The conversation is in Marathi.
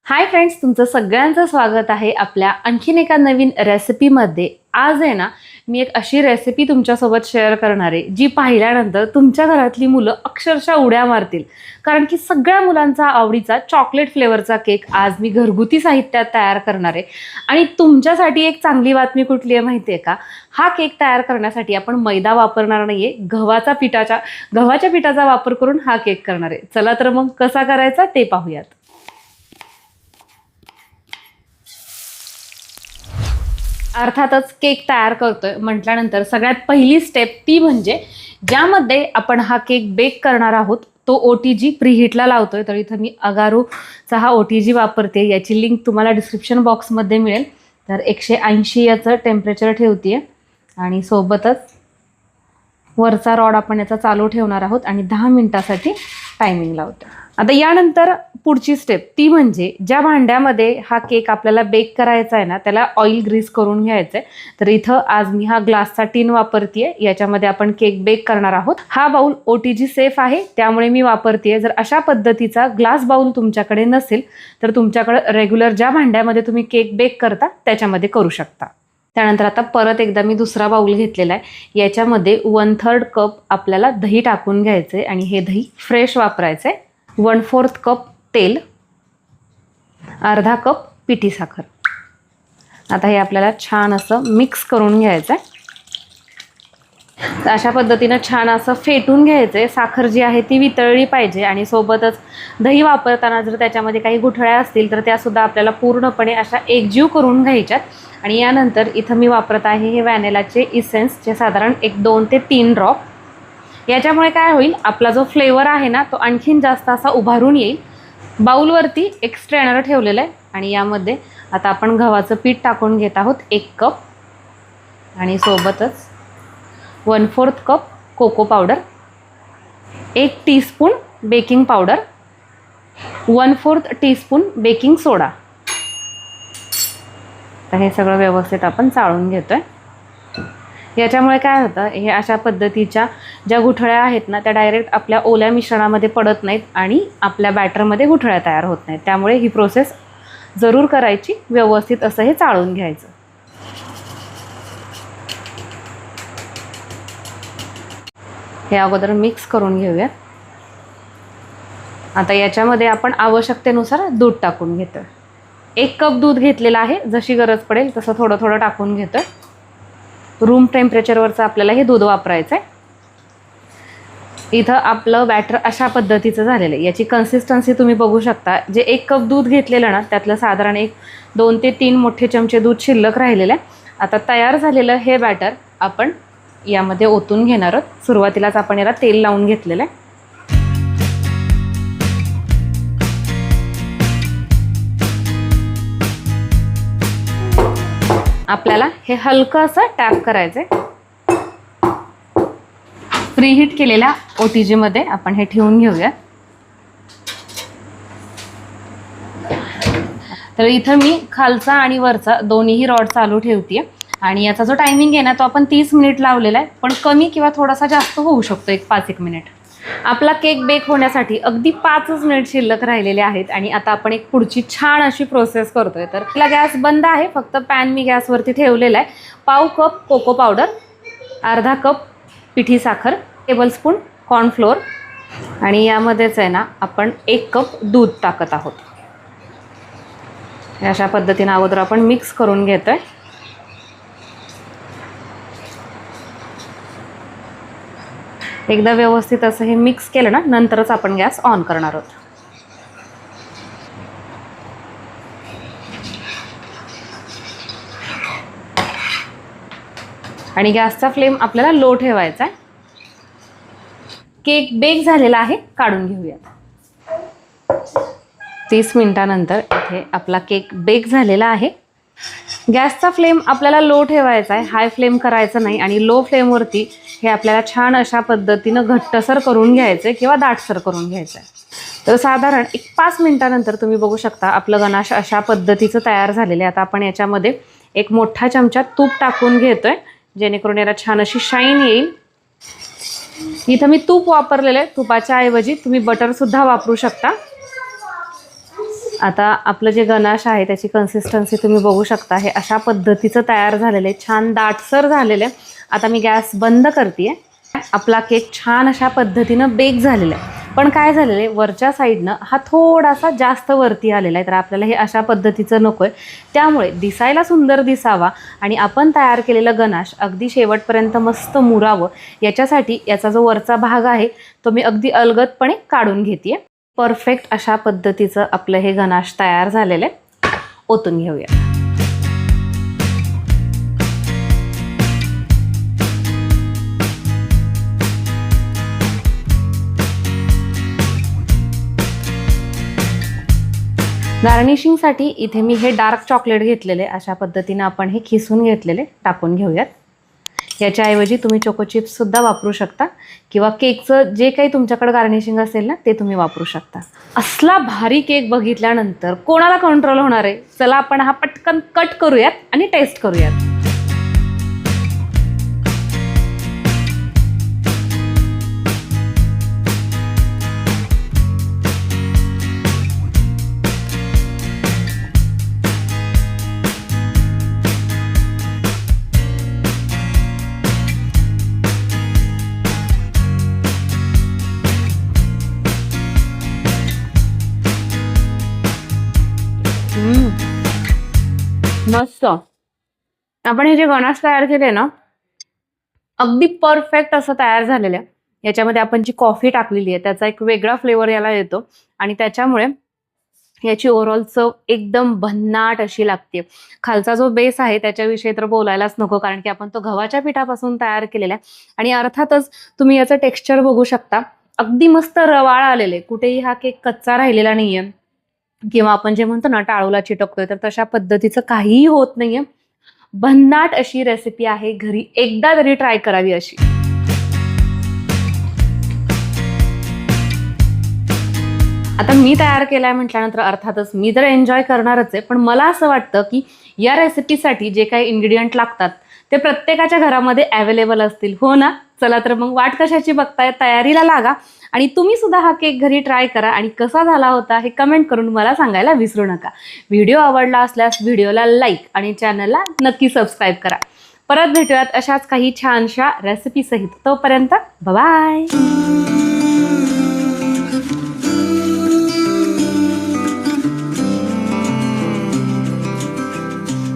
हाय फ्रेंड्स, तुमचं सगळ्यांचं स्वागत आहे आपल्या आणखीन एका नवीन रेसिपीमध्ये. आज आहे ना, मी एक अशी रेसिपी तुमच्यासोबत शेअर करणार आहे जी पाहिल्यानंतर तुमच्या घरातली मुलं अक्षरशः उड्या मारतील. कारण की सगळ्या मुलांचा आवडीचा चॉकलेट फ्लेवरचा केक आज मी घरगुती साहित्यात तयार करणार आहे. आणि तुमच्यासाठी एक चांगली बातमी कुठली आहे माहिती आहे का? हा केक तयार करण्यासाठी आपण मैदा वापरणार नाहीये, गव्हाच्या पिठाचा वापर करून हा केक करणार आहे. चला तर मग कसा करायचा ते पाहूयात. अर्थातच केक तयार करतोय म्हटल्यानंतर सगळ्यात पहिली स्टेप ती म्हणजे ज्यामध्ये आपण हा केक बेक करणार आहोत तो OTG प्रीहीटला लावतोय. तर इथं मी अगारोचा हा OTG वापरते. याची लिंक तुम्हाला डिस्क्रिप्शन बॉक्समध्ये मिळेल. तर 180 याचं टेम्परेचर ठेवते आणि सोबतच वरचा रॉड आपण याचा चालू ठेवणार आहोत आणि 10 मिनिटासाठी टायमिंग लावतो. आता यानंतर पुढची स्टेप ती म्हणजे ज्या भांड्यामध्ये हा केक आपल्याला बेक करायचा आहे ना त्याला ऑइल ग्रीस करून घ्यायचं आहे. तर इथं आज मी हा ग्लासचा टीन वापरते. याच्यामध्ये आपण केक बेक करणार आहोत. हा बाउल OTG सेफ आहे त्यामुळे मी वापरते. जर अशा पद्धतीचा ग्लास बाउल तुमच्याकडे नसेल तर तुमच्याकडे रेग्युलर ज्या भांड्यामध्ये तुम्ही केक बेक करता त्याच्यामध्ये करू शकता. त्यानंतर आता परत एकदा मी दुसरा बाउल घेतलेला आहे. याच्यामध्ये 1/3 कप आपल्याला दही टाकून घ्यायचं आहे आणि हे दही फ्रेश वापरायचं आहे. 1/4 कप तेल, अर्धा कप पिठी साखर. आता हे आपल्याला छान असं मिक्स करून घ्यायचं आहे. तर अशा पद्धतीनं छान असं फेटून घ्यायचं आहे. साखर जी आहे ती वितळली पाहिजे आणि सोबतच दही वापरताना जर त्याच्यामध्ये काही गुठळ्या असतील तर त्यासुद्धा आपल्याला पूर्णपणे अशा एकजीव करून घ्यायच्यात. आणि यानंतर इथं मी वापरत आहे हे व्हॅनिलाचे इसेन्सचे साधारण 2 ते 3 ड्रॉप. याच्यामुळे काय होईल, आपला जो फ्लेवर आहे ना तो आणखीन जास्त असा उभारून येईल. बाउलवरती एक स्ट्रेनर ठेवलेलं आहे आणि यामध्ये आता आपण गव्हाचं पीठ टाकून घेत आहोत 1 कप आणि सोबतच 1/4 cup cocoa powder, 1 teaspoon baking powder, 1/4 teaspoon baking soda. तर हे सगळं व्यवस्थित आपण चाळून घेतोय. याच्यामुळे काय होतं, हे अशा पद्धतीच्या ज्या गुठळ्या आहेत ना त्या डायरेक्ट आपल्या ओल्या मिश्रणामध्ये पडत नाहीत आणि आपल्या बॅटरमध्ये गुठळ्या तयार होत नाहीत. त्यामुळे ही प्रोसेस जरूर करायची. व्यवस्थित असं हे चाळून घ्यायचं. हे अगोदर मिक्स करून घेऊया. आता याच्यामध्ये आपण आवश्यकतेनुसार दूध टाकून घेतोय. 1 कप दूध घेतलेलं आहे. जशी गरज पडेल तसं थोडं थोडं टाकून घेतोय. रूम टेम्परेचरवरचं आपल्याला हे दूध वापरायचं आहे. इथं आपलं बॅटर अशा पद्धतीचं झालेलं आहे. याची कन्सिस्टन्सी तुम्ही बघू शकता. जे 1 कप दूध घेतलेलं ना त्यातलं साधारण 2 ते 3 मोठे चमचे दूध शिल्लक राहिलेलं आहे. आता तयार झालेलं हे बॅटर आपण यामध्ये ओतून घेणार आहोत. सुरुवातीलाच आपण याला तेल लावून घेतलेलं आहे. आपल्याला हे हलकं असं टॅप करायचं आहे. प्रीहीट केलेल्या OTG मध्ये आपण हे ठेवून घेऊया. तर इथं मी खालचा आणि वरचा दोन्हीही रॉड चालू ठेवते आणि याचा जो टायमिंग आहे ना तो आपण 30 मिनिट लावलेला आहे, पण कमी किंवा थोडासा जास्त होऊ शकतो, 5-1 मिनिट. आपला केक बेक होण्यासाठी अगदी 5 मिनिट शिल्लक राहिलेले आहेत आणि आता आपण एक पुढची छान अशी प्रोसेस करतोय. तर आपला गॅस बंद आहे, फक्त पॅन मी गॅसवरती ठेवलेला आहे. 1/4 कप कोको पावडर, अर्धा कप पिठी साखर, टेबलस्पून कॉर्नफ्लोअर आणि यामध्येच आहे ना आपण 1 कप दूध टाकत आहोत. अशा पद्धतीने अगोदर आपण मिक्स करून घेतोय. एकदा व्यवस्थित असं हे मिक्स केलं ना नंतरच आपण गॅस ऑन करणार आहोत. आणि गॅसचा फ्लेम आपल्याला लो ठेवायचा आहे. केक बेक झालेला आहे, काढून घेऊया. 30 मिनिटानंतर इथे आपला केक बेक झालेला आहे. गॅसचा फ्लेम आपल्याला लो ठेवायचा आहे, हाय फ्लेम करायचं नाही. आणि लो फ्लेमवरती हे आपल्याला छान अशा पद्धतीनं घट्टसर करून घ्यायचं आहे किंवा दाटसर करून घ्यायचं आहे. तर साधारण 5 मिनिटानंतर तुम्ही बघू शकता आपलं गणाश अशा पद्धतीचं तयार झालेलं आहे. आता आपण याच्यामध्ये 1 मोठा चमचा तूप टाकून घेतोय जेणेकरून याला छान अशी शाईन येईल. इथं मी तूप वापरलेलं आहे. तुपाच्या ऐवजी तुम्ही बटरसुद्धा वापरू शकता. आता आपलं जे गनाश आहे त्याची कन्सिस्टन्सी तुम्ही बघू शकता. हे अशा पद्धतीचं तयार झालेलं आहे, छान दाटसर झालेलं आहे. आता मी गॅस बंद करते. आपला केक छान अशा पद्धतीनं बेक झालेला आहे. पण काय झालेलं आहे, वरच्या साईडनं हा थोडासा जास्त वरती आलेला आहे. तर आपल्याला हे अशा पद्धतीचं नको आहे. त्यामुळे दिसायला सुंदर दिसावा आणि आपण तयार केलेलं गनाश अगदी शेवटपर्यंत मस्त मुरावं, याच्यासाठी याचा जो वरचा भाग आहे तो मी अगदी अलगदपणे काढून घेते. परफेक्ट अशा पद्धतीचं आपलं हे गनाश तयार झालेलं आहे. ओतून घेऊया. गार्निशिंगसाठी इथे मी हे डार्क चॉकलेट घेतलेले, अशा पद्धतीने आपण हे खिसून घेतलेले टाकून घेऊयात. याच्याऐवजी तुम्ही चोको चिप्ससुद्धा वापरू शकता किंवा केकचं जे काही तुमच्याकडे गार्निशिंग असेल ना ते तुम्ही वापरू शकता. असला भारी केक बघितल्यानंतर कोणाला कंट्रोल होणार आहे? चला आपण हा पटकन कट करूयात आणि टेस्ट करूयात. मस्त. आपण हे जे गनाश तयार केले ना, अगदी परफेक्ट असं तयार झालेलं आहे. याच्यामध्ये आपण जी कॉफी टाकलेली आहे त्याचा एक वेगळा फ्लेवर याला येतो आणि त्याच्यामुळे याची ओव्हरऑल चव एकदम भन्नाट अशी लागते. खालचा जो बेस आहे त्याच्याविषयी तर बोलायलाच नको, कारण की आपण तो गव्हाच्या पिठापासून तयार केलेला आहे. आणि अर्थातच तुम्ही याचं टेक्स्चर बघू शकता, अगदी मस्त रवाळ आलेले. कुठेही हा केक कच्चा राहिलेला नाहीये किंवा आपण जे म्हणतो ना टाळूला चिटकतोय, तर तशा पद्धतीचं काहीही होत नाहीये. भन्नाट अशी रेसिपी आहे, घरी एकदा तरी ट्राय करावी अशी. आता मी तयार केलाय म्हटल्यानंतर अर्थातच मी तर एन्जॉय करणारच आहे, पण मला असं वाटतं की या रेसिपीसाठी जे काही इन्ग्रेडियंट लागतात ते प्रत्येकाच्या घरामध्ये अवेलेबल असतील, हो ना? चला तर मग वाट कशाची बघताय, तयारीला लागा आणि तुम्ही सुद्धा हा केक घरी ट्राय करा आणि कसा झाला होता हे कमेंट करून मला सांगायला विसरू नका. व्हिडिओ आवडला असल्यास व्हिडिओला लाईक आणि चॅनलला नक्की सबस्क्राईब करा. परत भेटूयात अशाच काही छानशा रेसिपी सहित. तोपर्यंत बाय.